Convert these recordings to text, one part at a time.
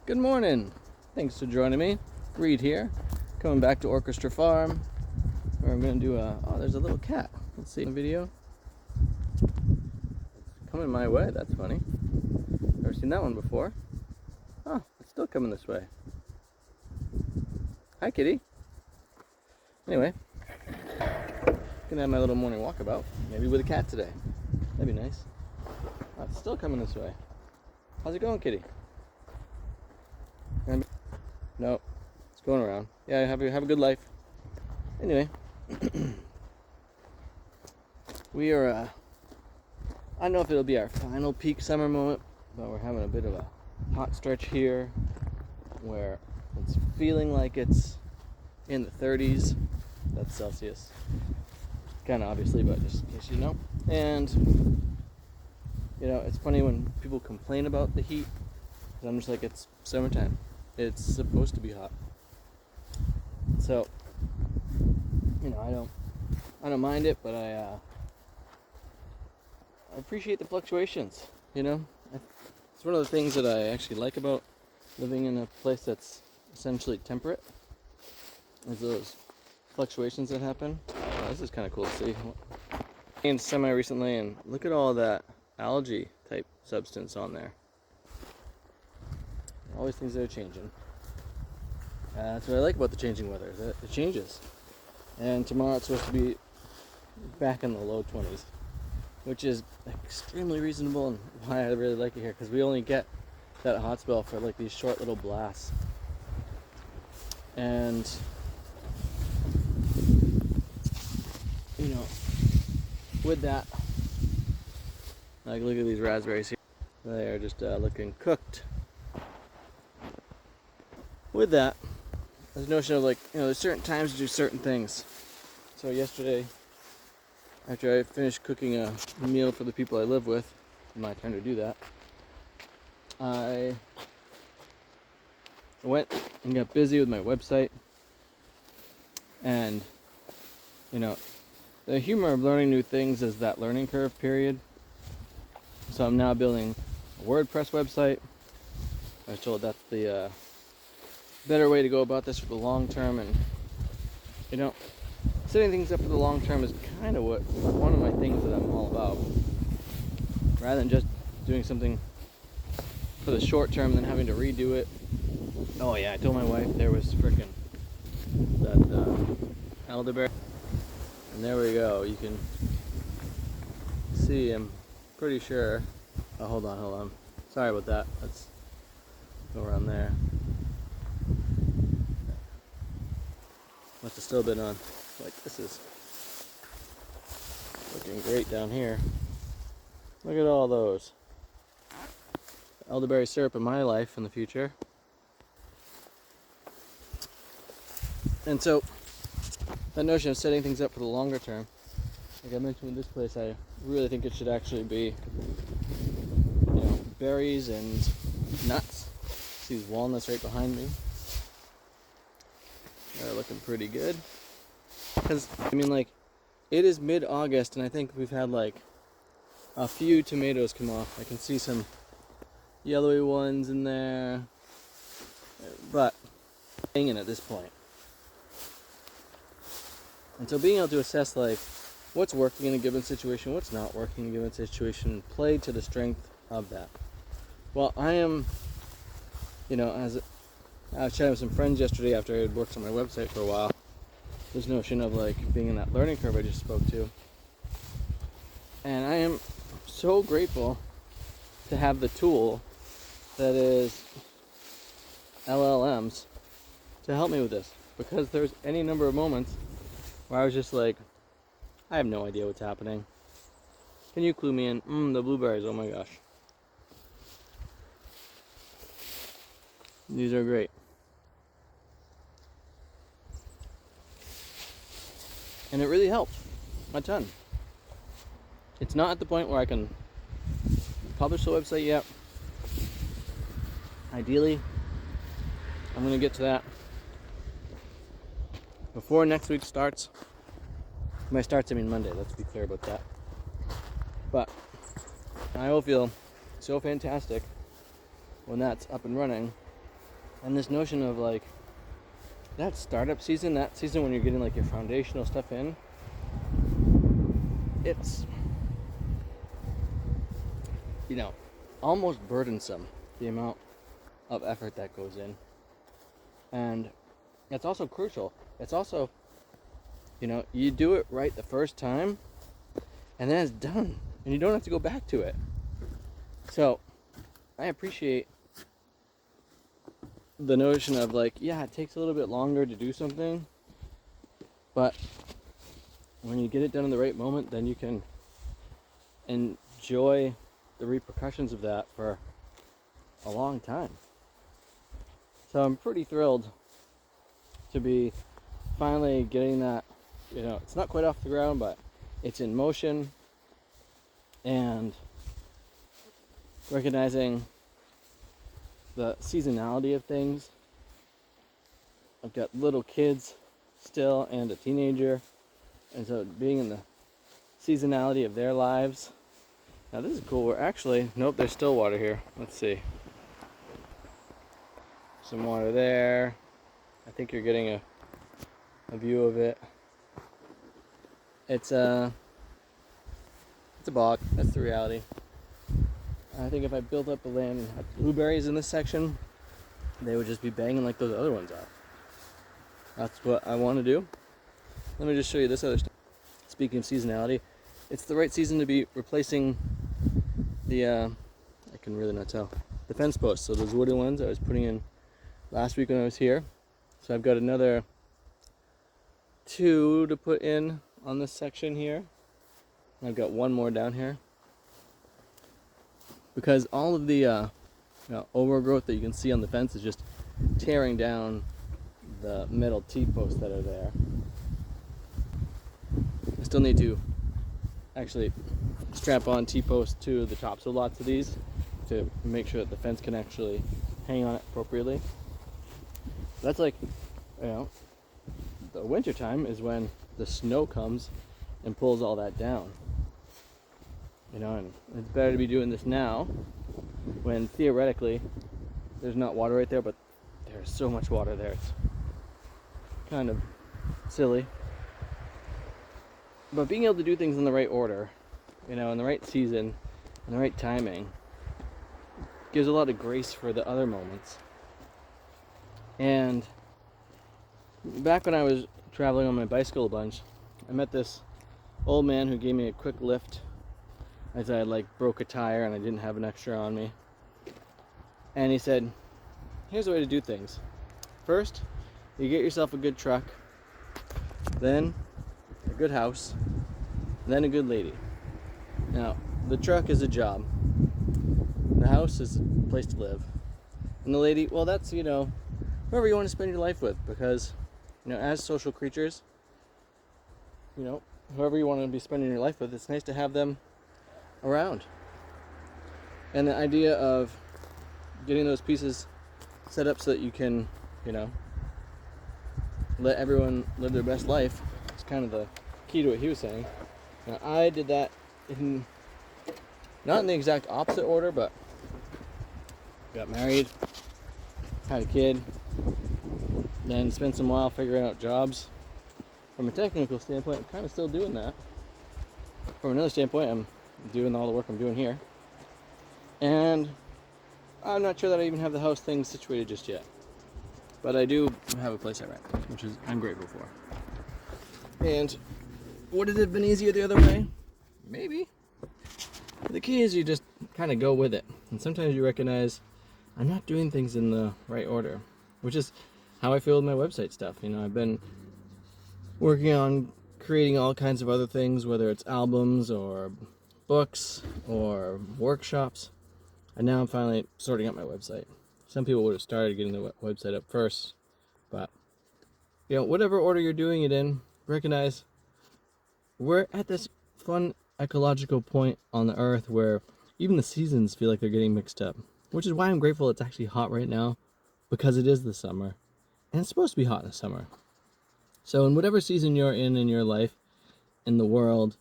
Good morning. Thanks for joining me. Reed here, coming back to Orchestra Farm, where I'm going to do oh, there's a little cat. Let's see the video. It's coming my way. That's funny. Never seen that one before. Oh, it's still coming this way. Hi, kitty. Anyway, gonna have my little morning walkabout. Maybe with a cat today. That'd be nice. Oh, it's still coming this way. How's it going, kitty? No, it's going around. Yeah, have a good life. Anyway, we are, I don't know if it'll be our final peak summer moment, but we're having a bit of a hot stretch here where it's feeling like it's in the 30s. That's Celsius. Kind of obviously, but just in case you know. And, you know, it's funny when people complain about the heat, because I'm just like, it's summertime. It's supposed to be hot. So, you know, I don't mind it, but I appreciate the fluctuations, you know? It's one of the things that I actually like about living in a place that's essentially temperate, is those fluctuations that happen. This is kind of cool to see. And semi recently, and look at all that algae type substance on there. Always things that are changing. That's what I like about the changing weather, that it changes. And tomorrow it's supposed to be back in the low 20s, which is extremely reasonable and why I really like it here, because we only get that hot spell for like these short little blasts. And, you know, with that, like look at these raspberries here. They are just looking cooked. With that, there's a notion of like, you know, there's certain times to do certain things. So yesterday, after I finished cooking a meal for the people I live with, my turn to do that, I went and got busy with my website. And, you know, the humor of learning new things is that learning curve period. So I'm now building a WordPress website. I was told that's the better way to go about this for the long term, and you know, setting things up for the long term is kind of one of my things that I'm all about, rather than just doing something for the short term and then having to redo it. Oh yeah, I told my wife there was freaking that elderberry, and there we go. You can see, I'm pretty sure. Oh, hold on, sorry about that. Let's go around there. Must have still been on. Like, this is looking great down here. Look at all those. Elderberry syrup in my life in the future. And so, that notion of setting things up for the longer term, like I mentioned with this place, I really think it should actually be, you know, berries and nuts. See these walnuts right behind me? They're looking pretty good. Because, I mean, like, it is mid-August, and I think we've had, like, a few tomatoes come off. I can see some yellowy ones in there. But, hanging at this point. And so being able to assess, like, what's working in a given situation, what's not working in a given situation, and play to the strength of that. Well, I am, you know, I was chatting with some friends yesterday after I had worked on my website for a while. This notion of like being in that learning curve I just spoke to. And I am so grateful to have the tool that is LLMs to help me with this. Because there's any number of moments where I was just like, I have no idea what's happening. Can you clue me in? The blueberries, oh my gosh. These are great. And it really helped a ton. It's not at the point where I can publish the website yet. Ideally, I'm going to get to that before next week starts. By starts, I mean Monday. Let's be clear about that. But I will feel so fantastic when that's up and running And this notion of like that startup season, that season when you're getting like your foundational stuff in, it's, you know, almost burdensome, the amount of effort that goes in. And it's also crucial. It's also, you know, you do it right the first time and then it's done and you don't have to go back to it. So I appreciate the notion of like, yeah, it takes a little bit longer to do something, but when you get it done in the right moment, then you can enjoy the repercussions of that for a long time. So I'm pretty thrilled to be finally getting that, you know, it's not quite off the ground, but it's in motion, and recognizing the seasonality of things. I've got little kids still and a teenager, and so being in the seasonality of their lives. Now this is cool. We're actually, nope, there's still water here. Let's see. Some water there. I think you're getting a view of it. It's a bog. That's the reality. I think if I built up the land and had blueberries in this section, they would just be banging like those other ones are. That's what I want to do. Let me just show you this other stuff. Speaking of seasonality, it's the right season to be replacing the, I can really not tell, the fence posts. So those wooden ones I was putting in last week when I was here. So I've got another 2 to put in on this section here. And I've got 1 more down here. Because all of the overgrowth that you can see on the fence is just tearing down the metal T-posts that are there. I still need to actually strap on T-posts to the tops of lots of these to make sure that the fence can actually hang on it appropriately. That's like, you know, the winter time is when the snow comes and pulls all that down. You know, and it's better to be doing this now when theoretically there's not water right there, but there's so much water there. It's kind of silly. But being able to do things in the right order, you know, in the right season, in the right timing, gives a lot of grace for the other moments. And back when I was traveling on my bicycle a bunch, I met this old man who gave me a quick lift as I like broke a tire and I didn't have an extra on me. And he said, here's the way to do things. First, you get yourself a good truck, then a good house, then a good lady. Now, the truck is a job. The house is a place to live. And the lady, well, that's, you know, whoever you want to spend your life with, because, you know, as social creatures, you know, whoever you want to be spending your life with, it's nice to have them around. And the idea of getting those pieces set up so that you can, you know, let everyone live their best life is kind of the key to what he was saying. Now, I did that in, not in the exact opposite order, but got married, had a kid, then spent some while figuring out jobs. From a technical standpoint, I'm kind of still doing that. From another standpoint, I'm doing all the work I'm doing here. And I'm not sure that I even have the house thing situated just yet. But I do have a place I rent, which is I'm grateful for. And would it have been easier the other way? Maybe. But the key is you just kind of go with it. And sometimes you recognize I'm not doing things in the right order, which is how I feel with my website stuff. You know, I've been working on creating all kinds of other things, whether it's albums or books or workshops. And now I'm finally sorting out my website. Some people would have started getting the website up first, but you know, whatever order you're doing it in, recognize we're at this fun ecological point on the earth where even the seasons feel like they're getting mixed up, which is why I'm grateful it's actually hot right now, because it is the summer and it's supposed to be hot in the summer. So in whatever season you're in your life, in the world,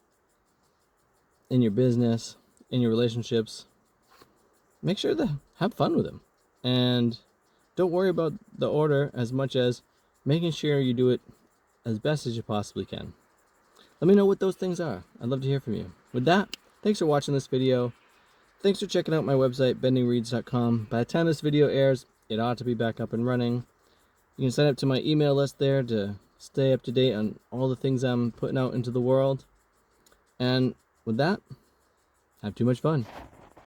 in your business, in your relationships, make sure to have fun with them and don't worry about the order as much as making sure you do it as best as you possibly can. Let me know what those things are. I'd love to hear from you. With that, thanks for watching this video. Thanks for checking out my website, bendingreeds.com. By the time this video airs, it ought to be back up and running. You can sign up to my email list there to stay up to date on all the things I'm putting out into the world. And with that, have too much fun.